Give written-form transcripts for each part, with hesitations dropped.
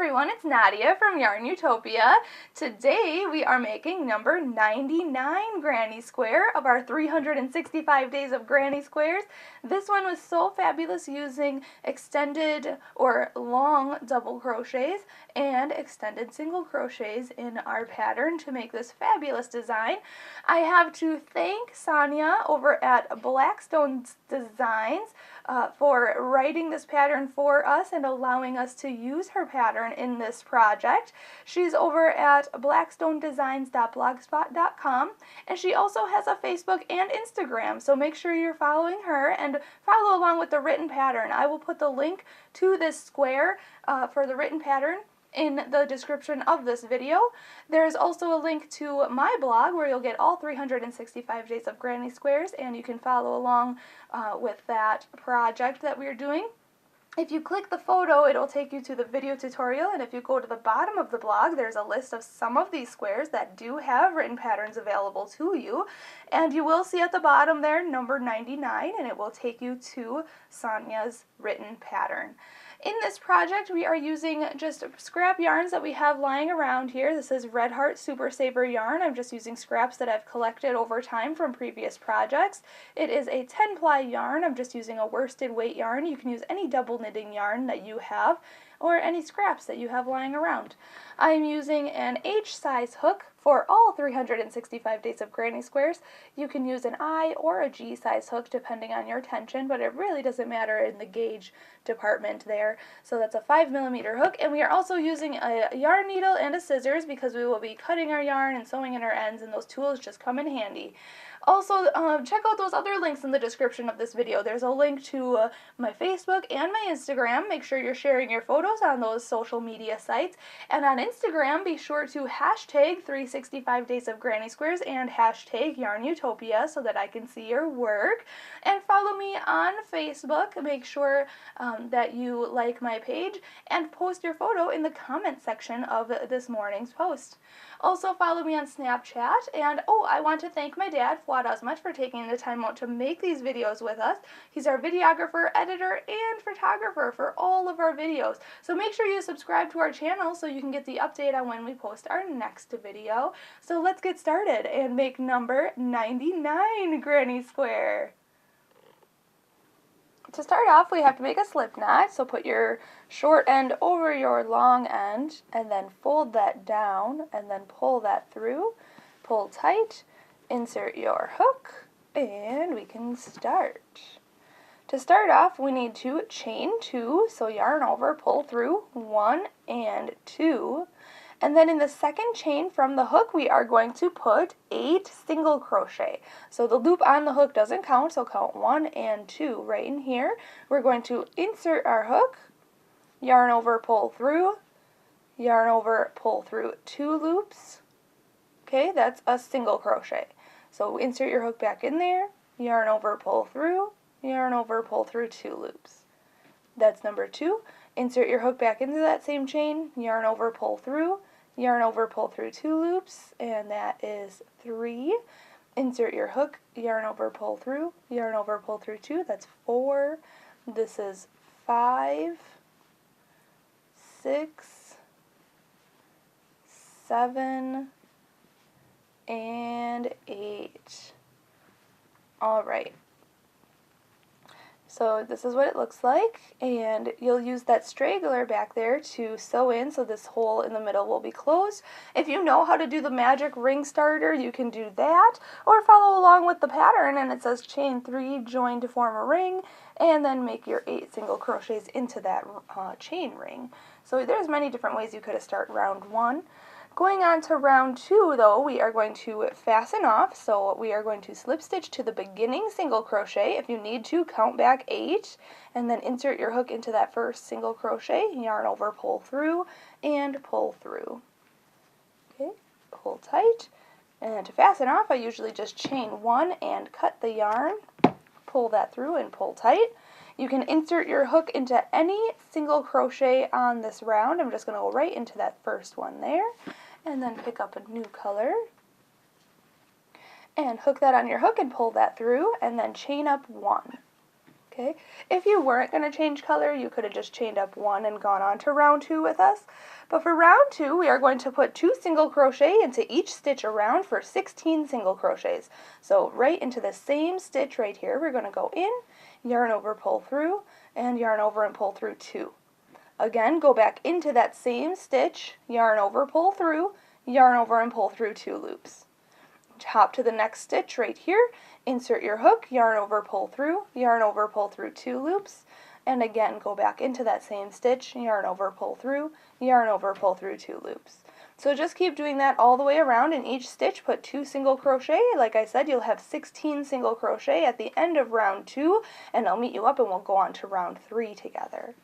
everyone, it's Nadia from YARNutopia. Today we are making number 99 granny square of our 365 days of granny squares. This one was so fabulous using extended or long double crochets and extended single crochets in our pattern to make this fabulous design. I have to thank Sonia over at Blackstone Designs for writing this pattern for us and allowing us to use her pattern in this project. She's over at blackstonedesigns.blogspot.com, and she also has a Facebook and Instagram, so make sure you're following her and follow along with the written pattern. I will put the link to this square for the written pattern in the description of this video. There's also a link to my blog where you'll get all 365 days of granny squares, and you can follow along with that project that we're doing. If you click the photo, it'll take you to the video tutorial, and if you go to the bottom of the blog, there's a list of some of these squares that do have written patterns available to you, and you will see at the bottom there number 99, and it will take you to Sonia's written pattern. In this project, we are using just scrap yarns that we have lying around here. This is Red Heart Super Saver yarn. I'm just using scraps that I've collected over time from previous projects. It is a 10-ply yarn. I'm just using a worsted weight yarn. You can use any double knitting yarn that you have or any scraps that you have lying around. I'm using an H size hook for all 365 days of granny squares. You can use an I or a G size hook depending on your tension, but it really doesn't matter in the gauge department there. So that's a 5mm hook, and we are also using a yarn needle and a scissors because we will be cutting our yarn and sewing in our ends, and those tools just come in handy. Also, check out those other links in the description of this video. There's a link to my Facebook and my Instagram. Make sure you're sharing your photos on those social media sites. And on Instagram, be sure to hashtag 365 days of granny squares and hashtag YARNutopia so that I can see your work. And follow me on Facebook. Make sure that you like my page and post your photo in the comment section of this morning's post. Also follow me on Snapchat, and I want to thank my dad, Fuad, Azmat, for taking the time out to make these videos with us. He's our videographer, editor, and photographer for all of our videos. So make sure you subscribe to our channel so you can get the update on when we post our next video. So let's get started and make number 99 granny square. To start off, we have to make a slip knot, so put your short end over your long end, and then fold that down, and then pull that through, pull tight, insert your hook, and we can start. To start off, we need to chain 2, so yarn over, pull through, 1 and 2, and then in the second chain from the hook, we are going to put 8 single crochet. So the loop on the hook doesn't count, so count 1 and 2 right in here. We're going to insert our hook, yarn over, pull through, yarn over, pull through 2 loops. Okay, that's a single crochet. So insert your hook back in there, yarn over, pull through, yarn over, pull through 2 loops. That's number 2. Insert your hook back into that same chain, yarn over, pull through, yarn over, pull through 2 loops, and that is 3. Insert your hook, yarn over, pull through, yarn over, pull through 2, that's 4. This is 5, 6, 7, and 8. Alright. So this is what it looks like, and you'll use that straggler back there to sew in so this hole in the middle will be closed. If you know how to do the magic ring starter, you can do that, or follow along with the pattern, and it says chain 3, join to form a ring, and then make your 8 single crochets into that chain ring. So there's many different ways you could start round 1. Going on to round 2, though, we are going to fasten off, so we are going to slip stitch to the beginning single crochet. If you need to, count back 8, and then insert your hook into that first single crochet, yarn over, pull through, and pull through. Okay, pull tight, and to fasten off, I usually just chain 1 and cut the yarn, pull that through, and pull tight. You can insert your hook into any single crochet on this round. I'm just going to go right into that first one there, and then pick up a new color, and hook that on your hook and pull that through, and then chain up 1. Okay, if you weren't going to change color, you could have just chained up 1 and gone on to round 2 with us. But for round 2, we are going to put 2 single crochet into each stitch around for 16 single crochets. So right into the same stitch right here, we're going to go in, yarn over, pull through, and yarn over and pull through 2. Again, go back into that same stitch, yarn over, pull through, yarn over and pull through 2 loops. Hop to the next stitch right here, insert your hook, yarn over, pull through, yarn over, pull through 2 loops, and again go back into that same stitch, yarn over, pull through, yarn over, pull through 2 loops. So just keep doing that all the way around. In each stitch put 2 single crochet. Like I said, you'll have 16 single crochet at the end of round 2, and I'll meet you up and we'll go on to round 3 together.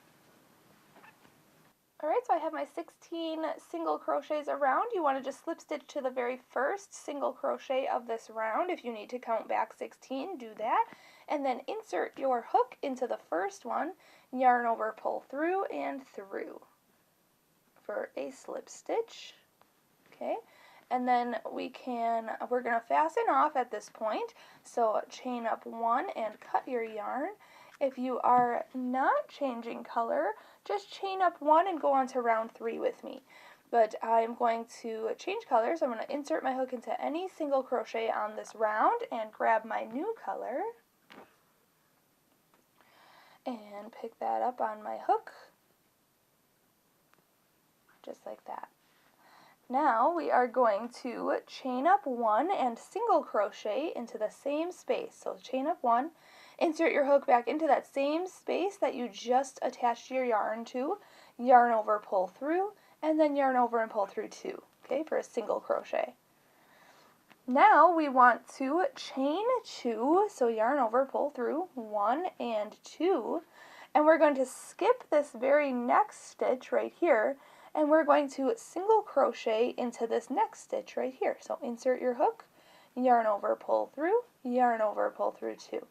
Alright, so I have my 16 single crochets around. You want to just slip stitch to the very first single crochet of this round. If you need to count back 16, do that. And then insert your hook into the first one, yarn over, pull through, and through for a slip stitch. Okay, and then we're going to fasten off at this point. So chain up 1 and cut your yarn. If you are not changing color, just chain up 1 and go on to round 3 with me. But I'm going to change colors. I'm going to insert my hook into any single crochet on this round and grab my new color and pick that up on my hook, just like that. Now we are going to chain up 1 and single crochet into the same space. So chain up 1, insert your hook back into that same space that you just attached your yarn to, yarn over, pull through, and then yarn over and pull through 2, okay, for a single crochet. Now we want to chain 2, so yarn over, pull through, 1 and 2, and we're going to skip this very next stitch right here, and we're going to single crochet into this next stitch right here. So insert your hook, yarn over, pull through, yarn over, pull through 2.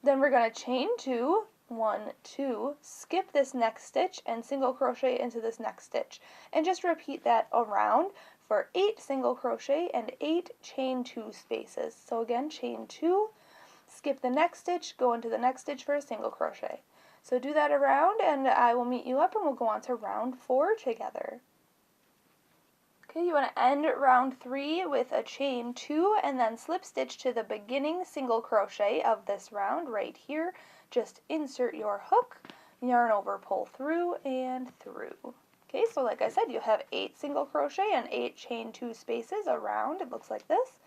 Then we're going to chain 2, 1, 2, skip this next stitch, and single crochet into this next stitch. And just repeat that around for 8 single crochet and 8 chain 2 spaces. So again, chain 2, skip the next stitch, go into the next stitch for a single crochet. So do that around, and I will meet you up and we'll go on to round 4 together. Okay, you want to end round 3 with a chain 2 and then slip stitch to the beginning single crochet of this round right here. Just insert your hook, yarn over, pull through, and through. Okay, so like I said, you have 8 single crochet and 8 chain 2 spaces around. It looks like this.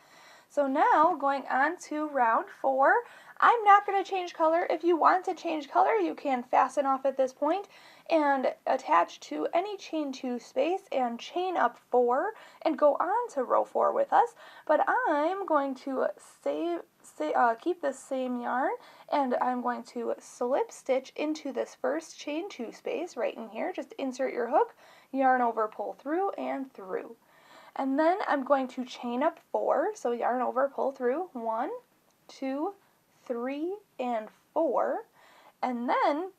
So now, going on to round 4, I'm not going to change color. If you want to change color, you can fasten off at this point and attach to any chain 2 space and chain up 4 and go on to row 4 with us. But I'm going to keep this same yarn, and I'm going to slip stitch into this first chain 2 space right in here. Just insert your hook, yarn over, pull through, and through. And then I'm going to chain up 4, so yarn over, pull through, 1, 2, 3, and 4. And then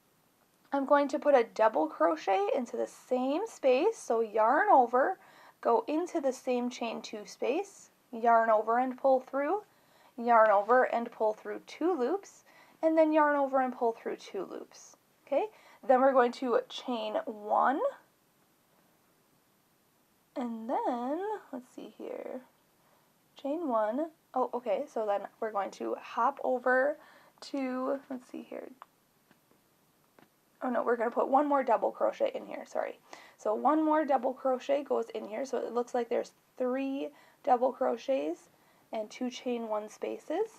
I'm going to put a double crochet into the same space, so yarn over, go into the same chain 2 space, yarn over and pull through, yarn over and pull through 2 loops, and then yarn over and pull through 2 loops. Okay, then we're going to chain 1, and then, let's see here, chain 1, oh, okay, so then we're going to hop over to, let's see here, oh no, we're going to put 1 more double crochet in here, sorry. So 1 more double crochet goes in here, so it looks like there's 3 double crochets and 2 chain 1 spaces.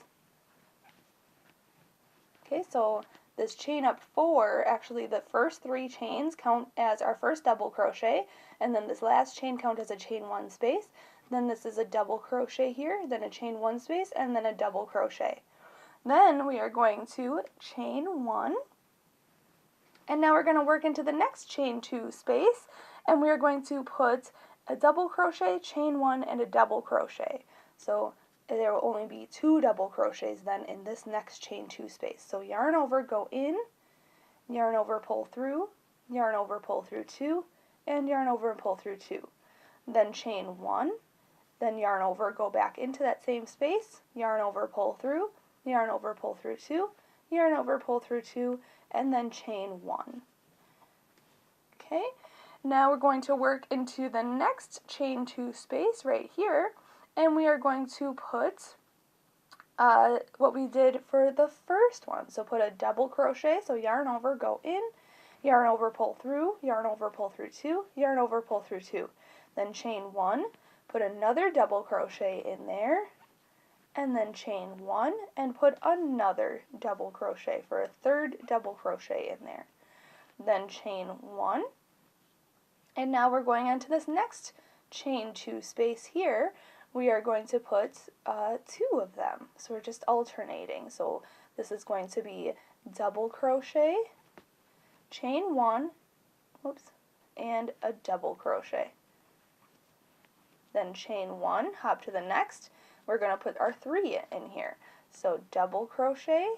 Okay, so this chain up 4, actually the first 3 chains count as our first double crochet, and then this last chain count as a chain 1 space. Then this is a double crochet here, then a chain 1 space, and then a double crochet. Then we are going to chain 1, and now we're going to work into the next chain 2 space, and we are going to put a double crochet, chain 1, and a double crochet. So there will only be 2 double crochets then in this next chain 2 space. So yarn over, go in, yarn over, pull through, yarn over, pull through 2, and yarn over and pull through 2. Then chain 1, then yarn over, go back into that same space, yarn over, pull through, yarn over, pull through 2, yarn over, pull through 2, and then chain 1. Okay, now we're going to work into the next chain 2 space right here, and we are going to put what we did for the first one. So put a double crochet, so yarn over, go in, yarn over, pull through, yarn over, pull through 2, yarn over, pull through 2. Then chain 1, put another double crochet in there, and then chain 1 and put another double crochet for a third double crochet in there. Then chain 1, and now we're going on to this next chain 2 space here. We are going to put 2 of them. So we're just alternating. So this is going to be double crochet, chain 1, whoops, and a double crochet. Then chain 1, hop to the next. We're going to put our 3 in here. So double crochet,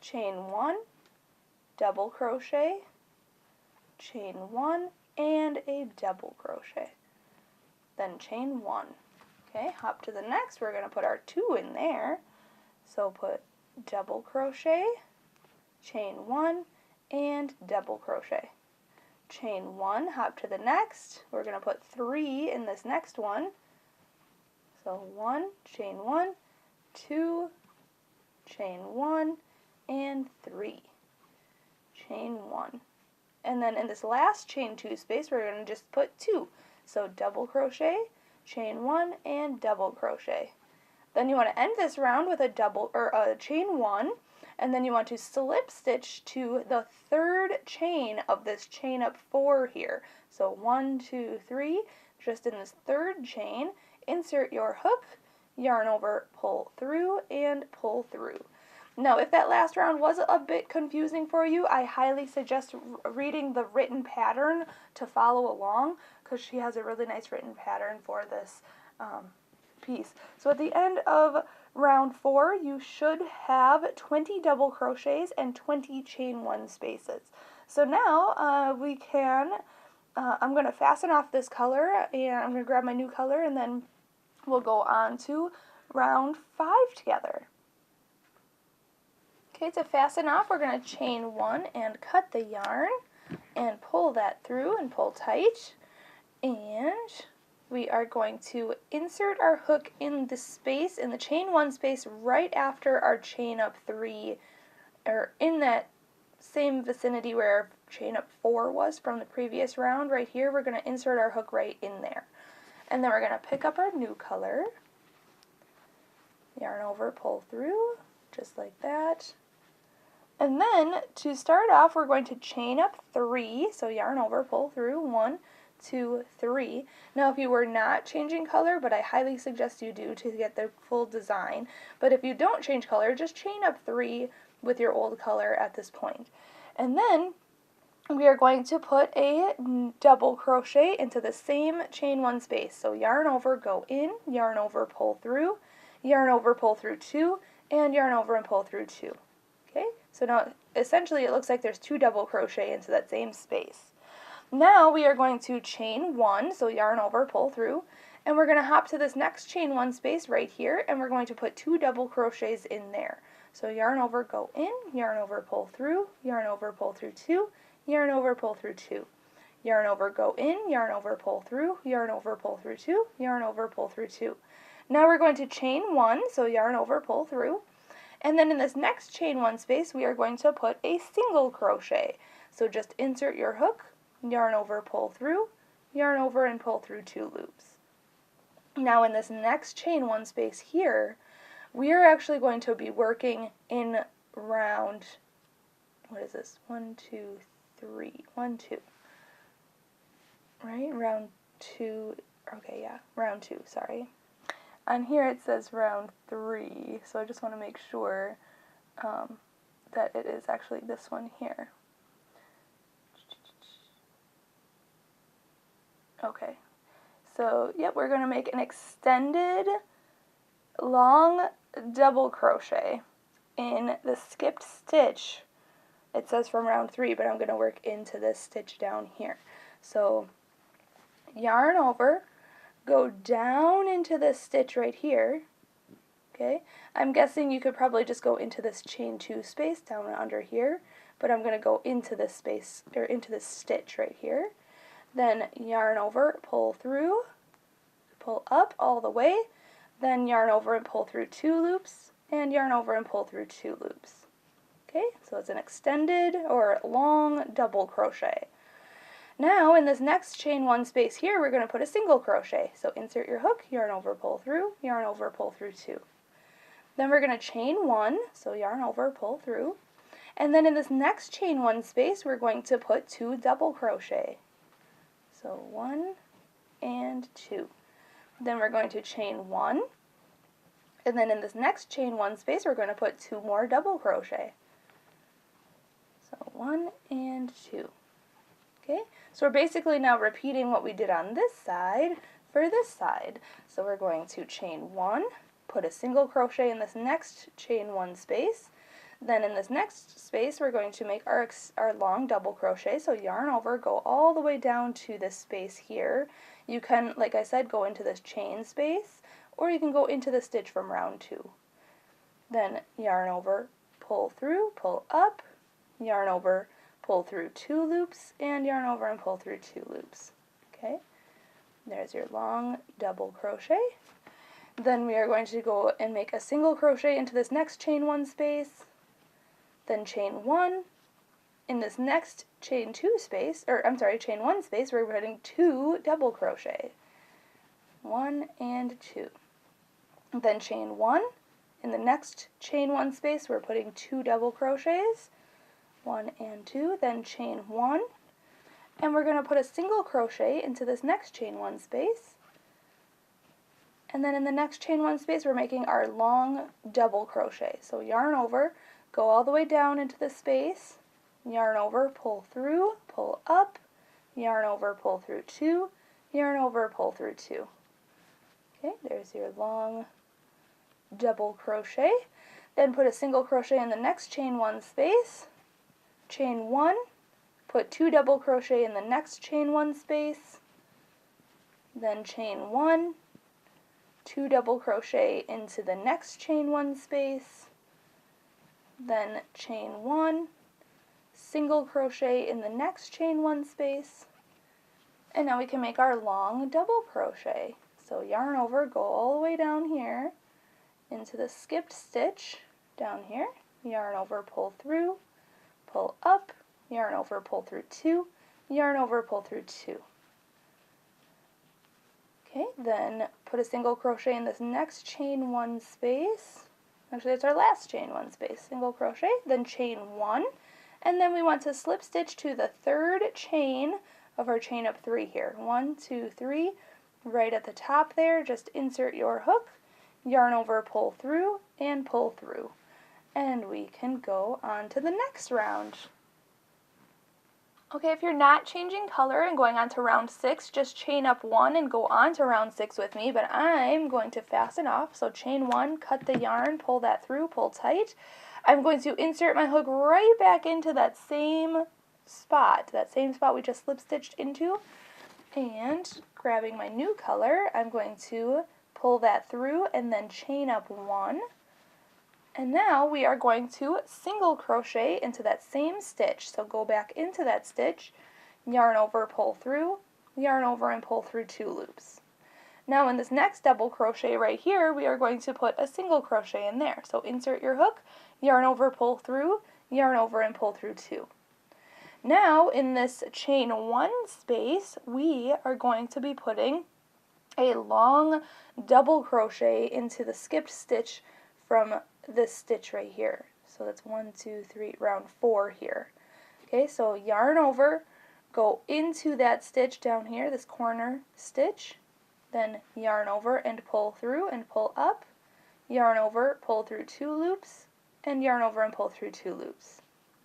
chain 1, double crochet, chain 1, and a double crochet. Then chain 1. Okay, hop to the next. We're going to put our 2 in there. So put double crochet, chain 1, and double crochet. Chain 1, hop to the next. We're going to put 3 in this next one. So 1, chain 1, 2, chain 1, and 3. Chain 1. And then in this last chain 2 space, we're going to just put 2. So double crochet, chain 1, and double crochet. Then you want to end this round with a chain 1, and then you want to slip stitch to the third chain of this chain up 4 here. So 1, 2, 3, just in this third chain, insert your hook, yarn over, pull through, and pull through. Now, if that last round was a bit confusing for you, I highly suggest reading the written pattern to follow along, because she has a really nice written pattern for this piece. So at the end of round 4, you should have 20 double crochets and 20 chain 1 spaces. So now we can, I'm going to fasten off this color, and I'm going to grab my new color, and then we'll go on to round 5 together. Okay, to fasten off, we're going to chain 1 and cut the yarn and pull that through and pull tight. And we are going to insert our hook in the space, in the chain 1 space, right after our chain up 3, or in that same vicinity where our chain up 4 was from the previous round. Right here, we're going to insert our hook right in there. And then we're going to pick up our new color, yarn over, pull through, just like that. And then to start off, we're going to chain up 3, so yarn over, pull through, 1, 2, 3. Now if you were not changing color, but I highly suggest you do to get the full design, but if you don't change color, just chain up 3 with your old color at this point. And then we are going to put a double crochet into the same chain 1 space. So yarn over, go in, yarn over, pull through, yarn over, pull through 2, and yarn over and pull through 2. Okay, so now essentially it looks like there's 2 double crochet into that same space. Now we are going to chain 1, so yarn over, pull through, and we're going to hop to this next chain 1 space right here, and we're going to put 2 double crochets in there. So yarn over, go in, yarn over, pull through, yarn over, pull through 2, yarn over, pull through 2. Yarn over, go in, yarn over, pull through, yarn over, pull through 2, yarn over, pull through 2. Now we're going to chain 1, so yarn over, pull through, and then in this next chain 1 space, we are going to put a single crochet. So just insert your hook, yarn over, pull through, yarn over, and pull through 2 loops. Now in this next chain 1 space here, we are actually going to be working in round, what is this, 1, 2, 3, 1, 2, right, round 2, okay, yeah, round 2, sorry. On here it says round 3, so I just want to make sure that it is actually this one here. Okay, so yep, we're going to make an extended long double crochet in the skipped stitch. It says from round 3, but I'm going to work into this stitch down here. So yarn over, go down into this stitch right here, Okay, I'm guessing you could probably just go into this chain 2 space down under here, but I'm going to go into this space, or into this stitch right here. Then yarn over, pull through, pull up all the way, then yarn over and pull through 2 loops, and yarn over and pull through 2 loops. Okay, so it's an extended or long double crochet. Now in this next chain 1 space here, we're going to put a single crochet. So insert your hook, yarn over, pull through, yarn over, pull through 2. Then we're going to chain 1, so yarn over, pull through. And then in this next chain 1 space, we're going to put 2 double crochet. So 1 and 2. Then we're going to chain 1. And then in this next chain 1 space, we're going to put 2 more double crochet. So 1 and 2. Okay, so we're basically now repeating what we did on this side for this side. So we're going to chain 1, put a single crochet in this next chain 1 space. Then in this next space, we're going to make our long double crochet. So yarn over, go all the way down to this space here. You can, like I said, go into this chain space, or you can go into the stitch from round 2. Then yarn over, pull through, pull up, yarn over, pull through 2 loops, and yarn over and pull through 2 loops. Okay, there's your long double crochet. Then we are going to go and make a single crochet into this next chain 1 space, then chain 1. In this next chain 2 space, or I'm sorry, chain 1 space, we're putting 2 double crochet. 1 and 2. Then chain 1. In the next chain 1 space, we're putting 2 double crochets. 1 and 2, then chain 1, and we're going to put a single crochet into this next chain 1 space, and then in the next chain 1 space we're making our long double crochet. So yarn over, go all the way down into the space, yarn over, pull through, pull up, yarn over, pull through 2, yarn over, pull through 2. Okay, there's your long double crochet. Then put a single crochet in the next chain 1 space, chain 1, put 2 double crochet in the next chain 1 space, then chain 1, 2 double crochet into the next chain 1 space, then chain 1, single crochet in the next chain 1 space, and now we can make our long double crochet. So yarn over, go all the way down here into the skipped stitch down here, yarn over, pull through, pull up, yarn over, pull through 2, yarn over, pull through 2. Okay, then put a single crochet in this next chain 1 space. Actually, it's our last chain 1 space. Single crochet, then chain 1, and then we want to slip stitch to the 3rd chain of our chain up 3 here. 1, 2, 3, right at the top there, just insert your hook, yarn over, pull through, and pull through. And we can go on to the next round. Okay, if you're not changing color and going on to round 6, just chain up 1 and go on to round 6 with me, but I'm going to fasten off. So chain 1, cut the yarn, pull that through, pull tight. I'm going to insert my hook right back into that same spot we just slip stitched into, and grabbing my new color, I'm going to pull that through and then chain up 1. And now we are going to single crochet into that same stitch. So go back into that stitch, yarn over, pull through, yarn over and pull through 2 loops. Now in this next double crochet right here, we are going to put a single crochet in there. So insert your hook, yarn over, pull through, yarn over and pull through 2. Now in this chain 1 space, we are going to be putting a long double crochet into the skipped stitch from this stitch right here. So that's 1, 2, 3, round 4 here. Okay, so yarn over, go into that stitch down here, this corner stitch, then yarn over and pull through and pull up, yarn over, pull through 2 loops, and yarn over and pull through 2 loops.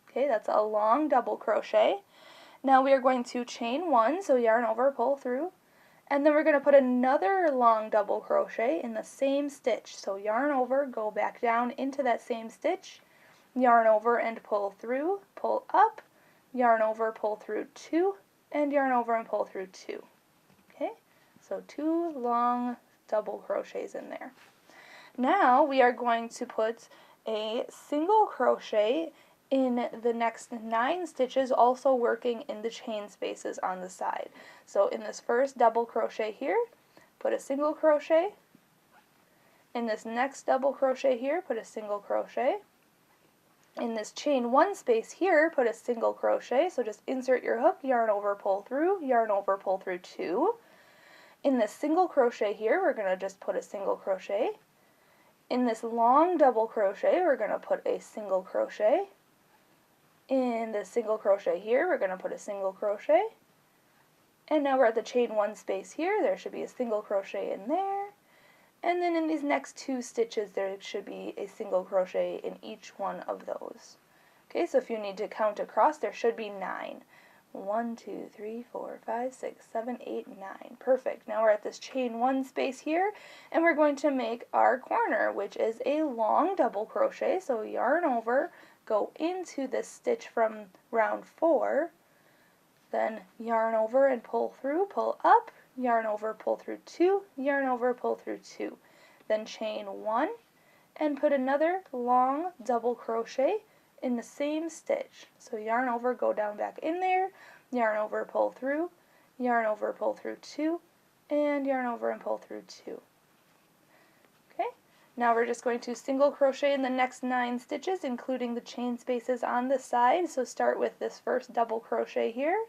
Okay, that's a long double crochet. Now we are going to chain 1, so yarn over, pull through, and then we're going to put another long double crochet in the same stitch. So yarn over, go back down into that same stitch, yarn over and pull through, pull up, yarn over, pull through 2, and yarn over and pull through 2. Okay, so 2 long double crochets in there. Now we are going to put a single crochet in the next 9 stitches, also working in the chain spaces on the side. So in this first double crochet here, put a single crochet. In this next double crochet here, put a single crochet. In this chain 1 space here, put a single crochet. So just insert your hook, yarn over, pull through, yarn over, pull through 2. In this single crochet here, we're going to just put a single crochet. In this long double crochet, we're going to put a single crochet. In the single crochet here, we're going to put a single crochet. And now we're at the chain 1 space here. There should be a single crochet in there. And then in these next 2 stitches, there should be a single crochet in each one of those. Okay, so if you need to count across, there should be 9. 1, 2, 3, 4, 5, 6, 7, 8, 9. Perfect. Now we're at this chain 1 space here, and we're going to make our corner, which is a long double crochet. So yarn over, go into this stitch from round 4, then yarn over and pull through, pull up, yarn over, pull through 2, yarn over, pull through 2. Then chain 1 and put another long double crochet in the same stitch. So yarn over, go down back in there, yarn over, pull through, yarn over, pull through 2, and yarn over and pull through 2. Okay, now we're just going to single crochet in the next 9 stitches, including the chain spaces on the side. So start with this first double crochet here,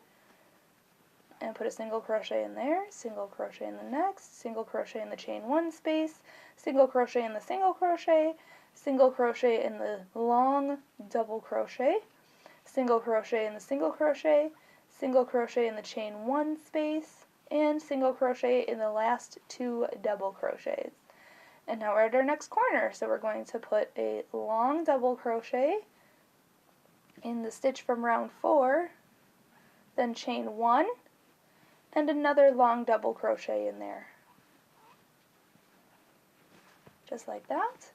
and put a single crochet in there, single crochet in the next, single crochet in the chain 1 space, single crochet in the single crochet in the long double crochet, single crochet in the single crochet in the chain 1 space, and single crochet in the last 2 double crochets. And now we're at our next corner, so we're going to put a long double crochet in the stitch from round 4, then chain 1, and another long double crochet in there, just like that.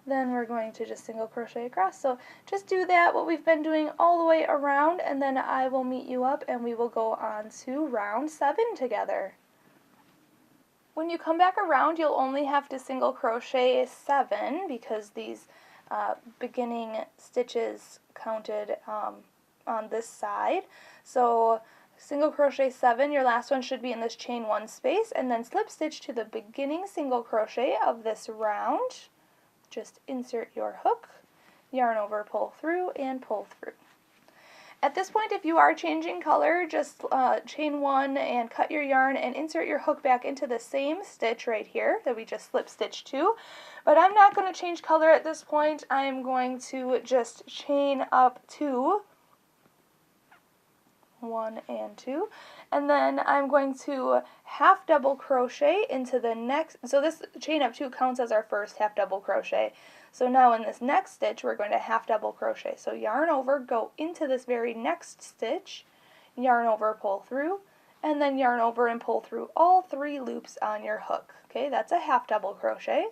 Then we're going to just single crochet across. So just do that, what we've been doing all the way around, and then I will meet you up and we will go on to round 7 together. When you come back around, you'll only have to single crochet 7 because these beginning stitches counted on this side. So single crochet 7, your last one should be in this chain 1 space, and then slip stitch to the beginning single crochet of this round. Just insert your hook, yarn over, pull through, and pull through. At this point, if you are changing color, just chain 1 and cut your yarn and insert your hook back into the same stitch right here that we just slip stitched to. But I'm not going to change color at this point. I'm going to just chain up 2, 1 and 2, and then I'm going to half double crochet into the next, so this chain up 2 counts as our first half double crochet. So now in this next stitch we're going to half double crochet. So yarn over, go into this very next stitch, yarn over, pull through, and then yarn over and pull through all 3 loops on your hook. Okay, that's a half double crochet.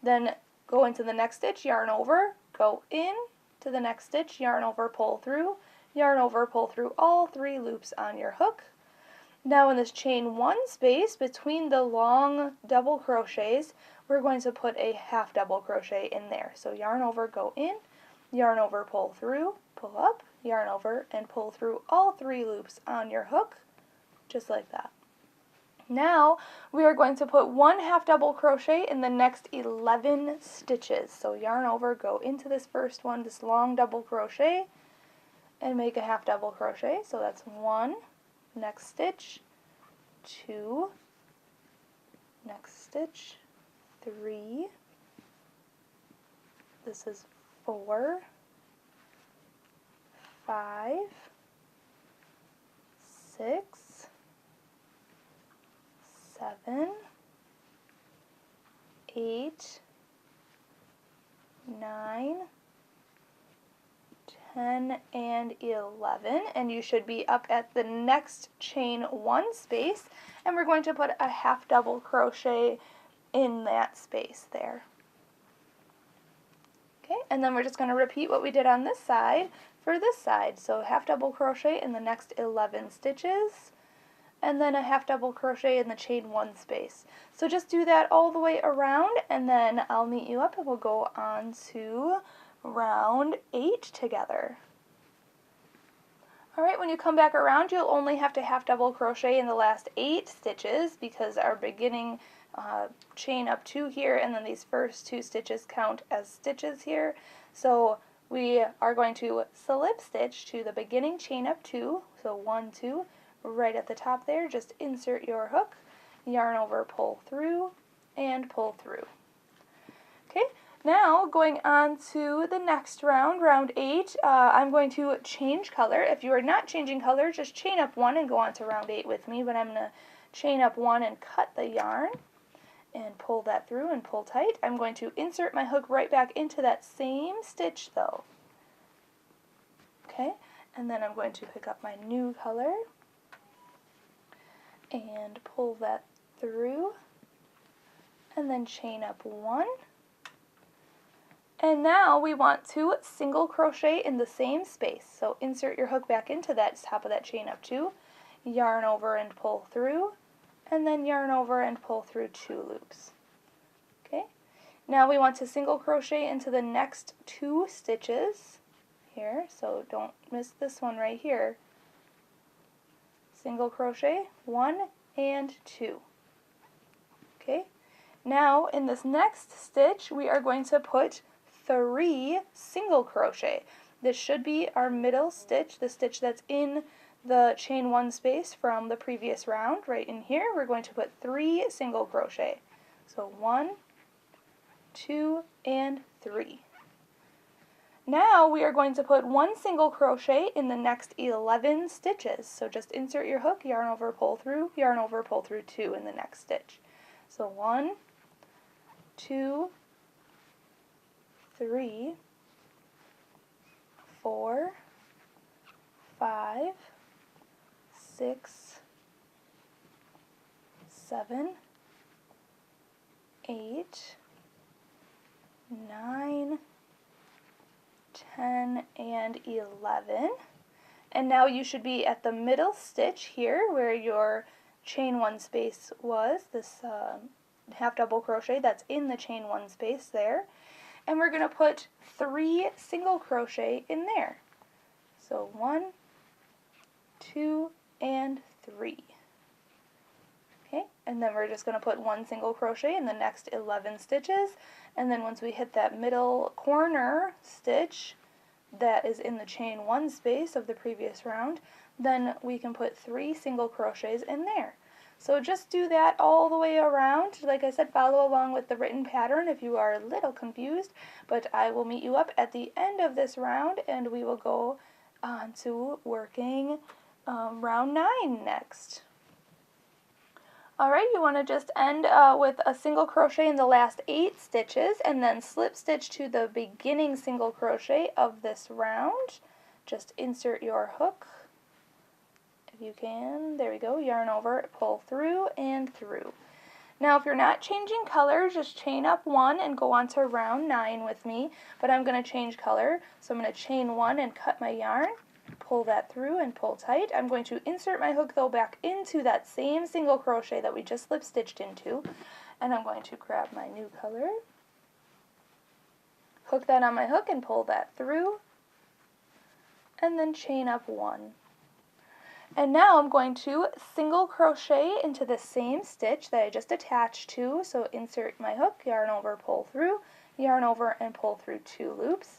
Then go into the next stitch, yarn over, go in to the next stitch, yarn over, pull through, yarn over, pull through all 3 loops on your hook. Now in this chain 1 space between the long double crochets, we're going to put a half double crochet in there. So yarn over, go in, yarn over, pull through, pull up, yarn over, and pull through all 3 loops on your hook, just like that. Now we are going to put 1 half double crochet in the next 11 stitches. So yarn over, go into this first one, this long double crochet, and make a half double crochet. So that's 1, next stitch, 2, next stitch, 3, this is 4, 5, 6, 7, 8, 9, 10, and 11, and you should be up at the next chain 1 space, and we're going to put a half double crochet in that space there. Okay, and then we're just going to repeat what we did on this side for this side. So half double crochet in the next 11 stitches, and then a half double crochet in the chain 1 space. So just do that all the way around, and then I'll meet you up and we'll go on to round 8 together. Alright, when you come back around, you'll only have to half double crochet in the last 8 stitches because our beginning chain up 2 here, and then these first 2 stitches count as stitches here. So we are going to slip stitch to the beginning chain up 2, so 1, 2, right at the top there. Just insert your hook, yarn over, pull through, and pull through. Okay, now going on to the next round, round 8, I'm going to change color. If you are not changing color, just chain up 1 and go on to round 8 with me, but I'm going to chain up 1 and cut the yarn and pull that through and pull tight. I'm going to insert my hook right back into that same stitch though. Okay, and then I'm going to pick up my new color and pull that through, and then chain up 1. And now we want to single crochet in the same space. So insert your hook back into that top of that chain up 2, yarn over and pull through, and then yarn over and pull through 2 loops. Okay, now we want to single crochet into the next 2 stitches here, so don't miss this one right here. Single crochet, 1 and 2. Okay, now in this next stitch we are going to put 3 single crochet. This should be our middle stitch, the stitch that's in the chain 1 space from the previous round. Right in here we're going to put 3 single crochet. So 1, 2, and 3. Now we are going to put 1 single crochet in the next 11 stitches. So just insert your hook, yarn over, pull through 2 in the next stitch. So 1, 2, 3, 4, 5, 6, 7, 8, 9, 10, and 11. And now you should be at the middle stitch here where your chain 1 space was, this half double crochet that's in the chain 1 space there. And we're going to put 3 single crochet in there. So 1, 2, and 3. Okay, and then we're just going to put 1 single crochet in the next 11 stitches, and then once we hit that middle corner stitch that is in the chain 1 space of the previous round, then we can put 3 single crochets in there. So just do that all the way around. Like I said, follow along with the written pattern if you are a little confused, but I will meet you up at the end of this round and we will go on to working round 9 next. Alright, you want to just end with a single crochet in the last 8 stitches and then slip stitch to the beginning single crochet of this round. Just insert your hook if you can. There we go. Yarn over, pull through and through. Now if you're not changing color, just chain up 1 and go on to round 9 with me, but I'm going to change color, so I'm going to chain 1 and cut my yarn. Pull that through and pull tight. I'm going to insert my hook though back into that same single crochet that we just slip stitched into, and I'm going to grab my new color, hook that on my hook and pull that through, and then chain up 1. And now I'm going to single crochet into the same stitch that I just attached to, so insert my hook, yarn over, pull through, yarn over and pull through 2 loops.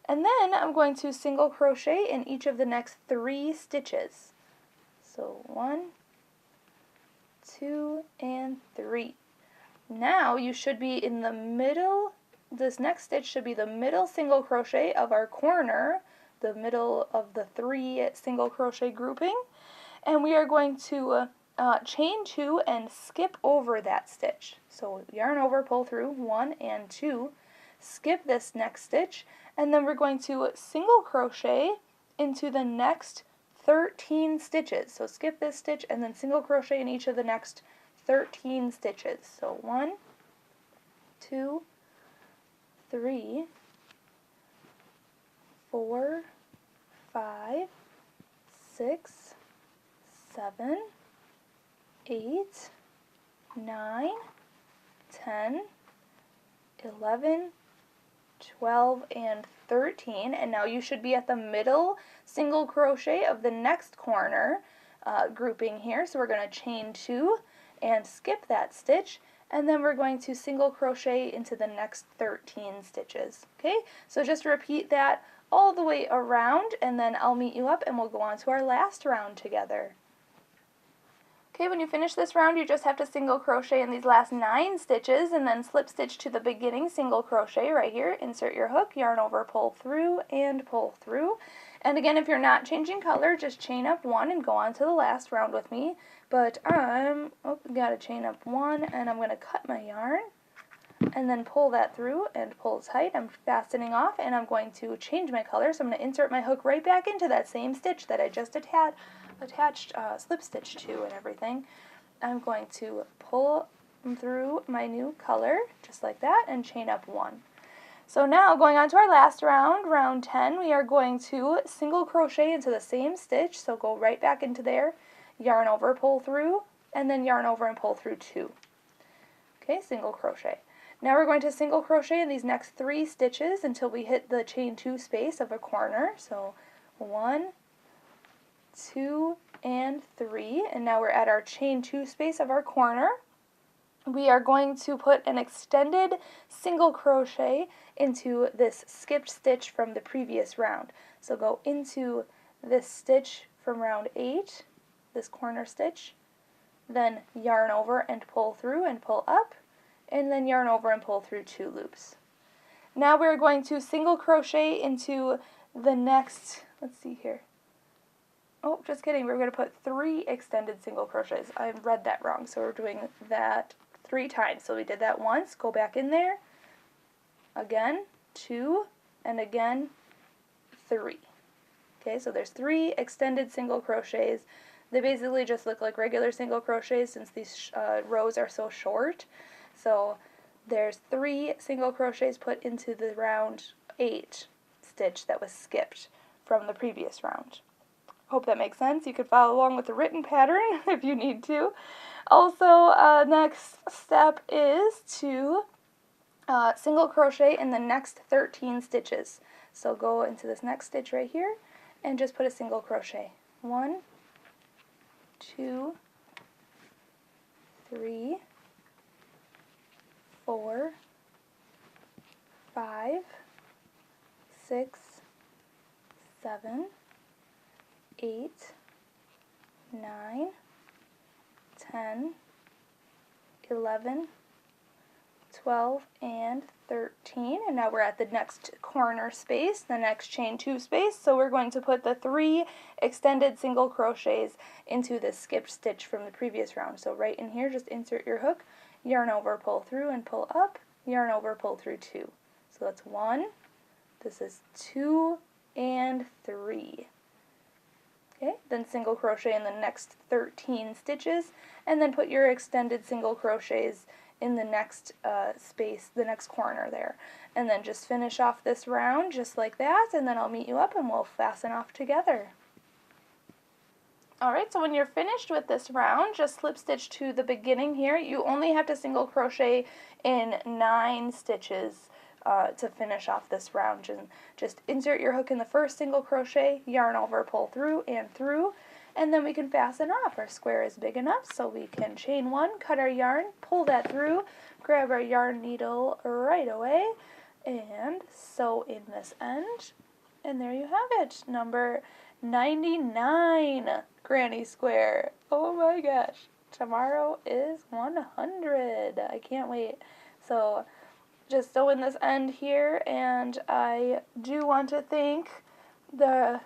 And then I'm going to single crochet in each of the next 3 stitches. So 1, 2, and 3. Now you should be in the middle, this next stitch should be the middle single crochet of our corner, the middle of the 3 single crochet grouping. And we are going to chain 2 and skip over that stitch. So yarn over, pull through 1 and 2, skip this next stitch, and then we're going to single crochet into the next 13 stitches. So skip this stitch and then single crochet in each of the next 13 stitches. So 1, 2, 3, 4, 5, 6, 7, 8, 9, 10, 11, 12, and 13. And now you should be at the middle single crochet of the next corner grouping here. So we're going to chain 2 and skip that stitch, and then we're going to single crochet into the next 13 stitches. Okay, so just repeat that all the way around, and then I'll meet you up and we'll go on to our last round together. Okay, when you finish this round, you just have to single crochet in these last 9 stitches and then slip stitch to the beginning single crochet right here. Insert your hook, yarn over, pull through, and pull through. And again, if you're not changing color, just chain up 1 and go on to the last round with me. But I'm, gotta chain up 1, and I'm gonna cut my yarn and then pull that through and pull tight. I'm fastening off, and I'm going to change my color. So I'm gonna insert my hook right back into that same stitch that I just attached slip stitch to and everything. I'm going to pull through my new color just like that and chain up 1. So now going on to our last round, round 10, we are going to single crochet into the same stitch. So go right back into there, yarn over, pull through, and then yarn over and pull through 2. Okay, single crochet. Now we're going to single crochet in these next 3 stitches until we hit the chain 2 space of a corner. So 1, 2, and 3, and now we're at our chain 2 space of our corner. We are going to put an extended single crochet into this skipped stitch from the previous round. So go into this stitch from round 8, this corner stitch, then yarn over and pull through and pull up, and then yarn over and pull through 2 loops. Now we're going to single crochet into the next, let's see here. Oh, just kidding. We're going to put 3 extended single crochets. I read that wrong, so we're doing that 3 times. So we did that once, go back in there, again, 2, and again, 3. Okay, so there's 3 extended single crochets. They basically just look like regular single crochets since these rows are so short. So there's 3 single crochets put into the round 8 stitch that was skipped from the previous round. Hope that makes sense. You could follow along with the written pattern if you need to. Also, next step is to single crochet in the next 13 stitches. So go into this next stitch right here and just put a single crochet. 1, 2, 3, 4, 5, 6, 7, 8, 9, 10, 11, 12, and 13. And now we're at the next corner space, the next chain 2 space. So we're going to put the 3 extended single crochets into this skipped stitch from the previous round. So right in here, just insert your hook, yarn over, pull through, and pull up, yarn over, pull through 2. So that's 1, this is 2, and 3. Okay, then single crochet in the next 13 stitches, and then put your extended single crochets in the next space, the next corner there. And then just finish off this round just like that, and then I'll meet you up and we'll fasten off together. Alright, so when you're finished with this round, just slip stitch to the beginning here. You only have to single crochet in 9 stitches to finish off this round. And just insert your hook in the first single crochet, yarn over, pull through, and then we can fasten off. Our square is big enough so we can chain 1, cut our yarn, pull that through, grab our yarn needle right away, and sew in this end. And there you have it, number 99 granny square. Oh my gosh, tomorrow is 100. I can't wait. So just sew in this end here, and I do want to thank the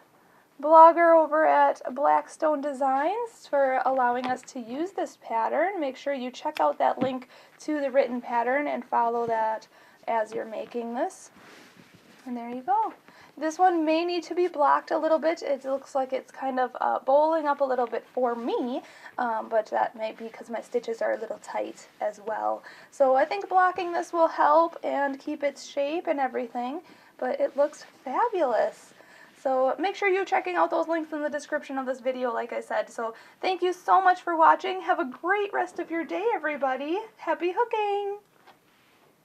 blogger over at Blackstone Designs for allowing us to use this pattern. Make sure you check out that link to the written pattern and follow that as you're making this. And there you go. This one may need to be blocked a little bit. It looks like it's kind of bowling up a little bit for me, but that may be because my stitches are a little tight as well. So I think blocking this will help and keep its shape and everything, but it looks fabulous. So make sure you're checking out those links in the description of this video, like I said. So thank you so much for watching. Have a great rest of your day, everybody. Happy hooking!